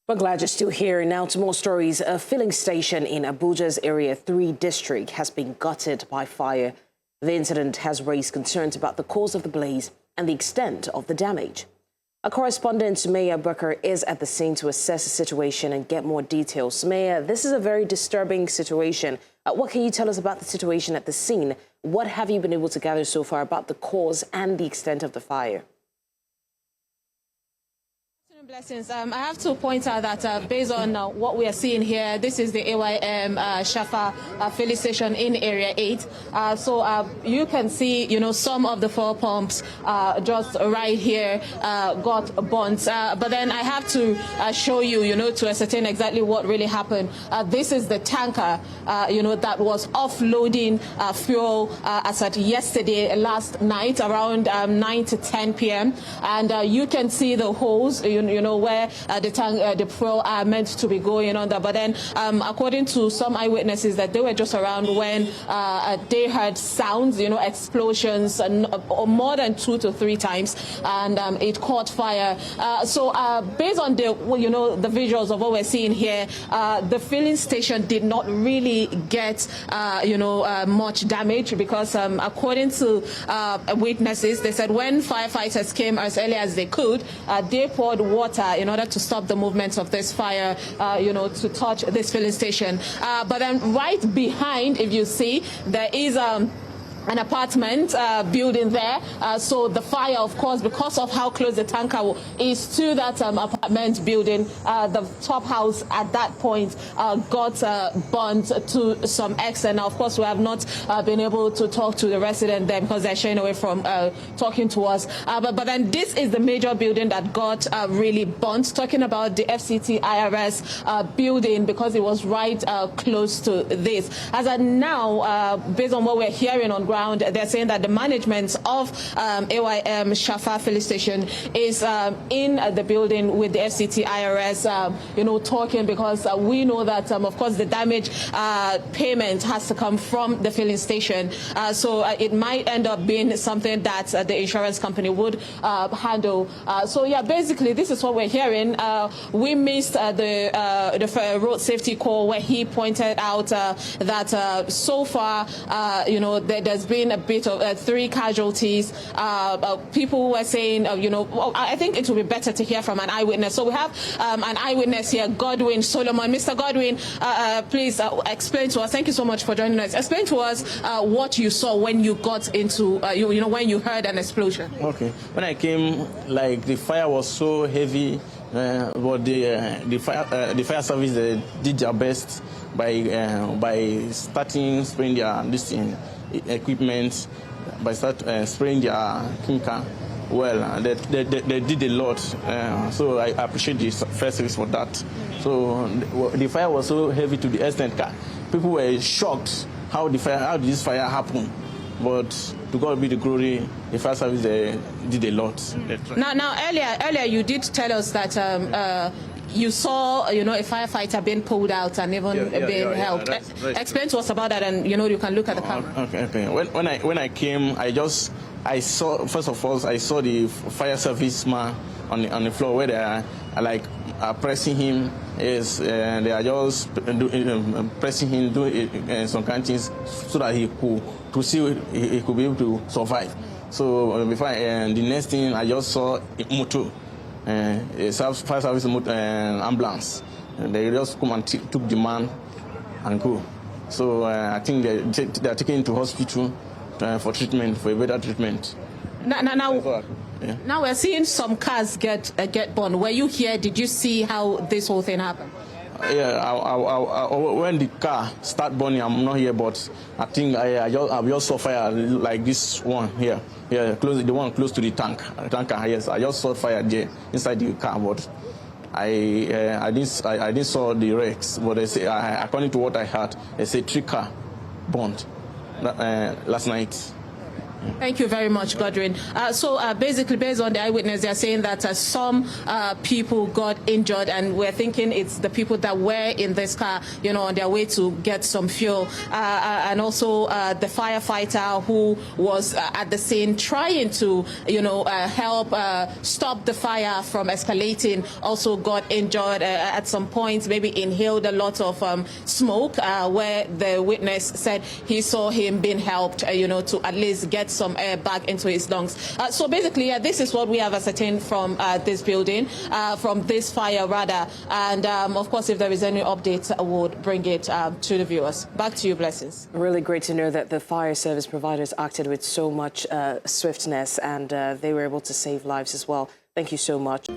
We're glad you're still here. Now to more stories. A filling station in Abuja's Area 3 district has been gutted by fire. The incident has raised concerns about the cause of the blaze and the extent of the damage. Our correspondent Sumayya Abubakar is at the scene to assess the situation and get more details. Sumayya, this is a very disturbing situation. What can you tell us about the situation at the scene? What have you been able to gather so far about the cause and the extent of the fire? Blessings. I have to point out that based on what we are seeing here, this is the AYM Shafa filling station in Area 8. So you can see, some of the four pumps just right here got burnt. But then I have to show you, to ascertain exactly what really happened. This is the tanker, that was offloading fuel as at last night, around 9 to 10 p.m. And you can see the holes, where the fuel are meant to be going on there. But then, according to some eyewitnesses, that they were just around when they heard sounds, explosions, or more than 2 to 3 times, and it caught fire. So based on the visuals of what we're seeing here, the filling station did not really get much damage, because according to witnesses, they said when firefighters came as early as they could, they poured water in order to stop the movement of this fire, to touch this filling station. But then right behind, if you see, there is an apartment building there. So the fire, of course, because of how close the tanker is to that apartment building, the top house at that point got burnt to some extent. Now, of course, we have not been able to talk to the resident there because they're shying away from talking to us. But then this is the major building that got really burnt. Talking about the FCT IRS building, because it was right close to this. As of now, based on what we're hearing on ground, they're saying that the management of AYM Shafa filling station is in the building with the FCT IRS, talking, because we know that, of course, the damage payment has to come from the filling station. So it might end up being something that the insurance company would handle. So, yeah, basically, this is what we're hearing. We missed the road safety call where he pointed out that so far, there's been a bit of 3 casualties. People were saying, I think it would be better to hear from an eyewitness. So we have an eyewitness here, Godwin Solomon. Mr. Godwin, please explain to us. Thank you so much for joining us. Explain to us what you saw when you got into, when you heard an explosion. Okay. When I came, the fire was so heavy, but the fire service did their best by starting spraying their equipment, by spraying their chemical. Well, they did a lot, so I appreciate the fire service for that. So the fire was so heavy to the extent that people were shocked how did this fire happen. But to God be the glory, the fire service did a lot. Now earlier you did tell us that you saw, a firefighter being pulled out and even being helped. Right. Explain to us about that, and you can look at the camera. Okay. When I came, I saw, first of all, I saw the fire service man on the floor where they are pressing him. Yes, they are just pressing him, doing some kind of things so that he could be able to survive. So before the next thing, I just saw a motor. A fire service ambulance. They just come and took the man and go. So I think they are taken into hospital for treatment, for a better treatment. Now we're seeing some cars get burned. Were you here? Did you see how this whole thing happened? Yeah, when the car started burning, I'm not here, but I think I just saw fire like this one here. Yeah, the one close to the tanker. Yes, I just saw fire there inside the car, but I didn't saw the wrecks. But they say, according to what I heard, they say 3 cars burned last night. Thank you very much, Godwin. Basically, based on the eyewitness, they're saying that some people got injured, and we're thinking it's the people that were in this car, on their way to get some fuel. And also the firefighter who was at the scene trying to, help stop the fire from escalating also got injured at some point, maybe inhaled a lot of smoke, where the witness said he saw him being helped, to at least get some air back into his lungs. So basically, this is what we have ascertained from this building, from this fire rather. And of course, if there is any updates, I would bring it to the viewers. Back to you, Blessings. Really great to know that the fire service providers acted with so much swiftness, and they were able to save lives as well. Thank you so much.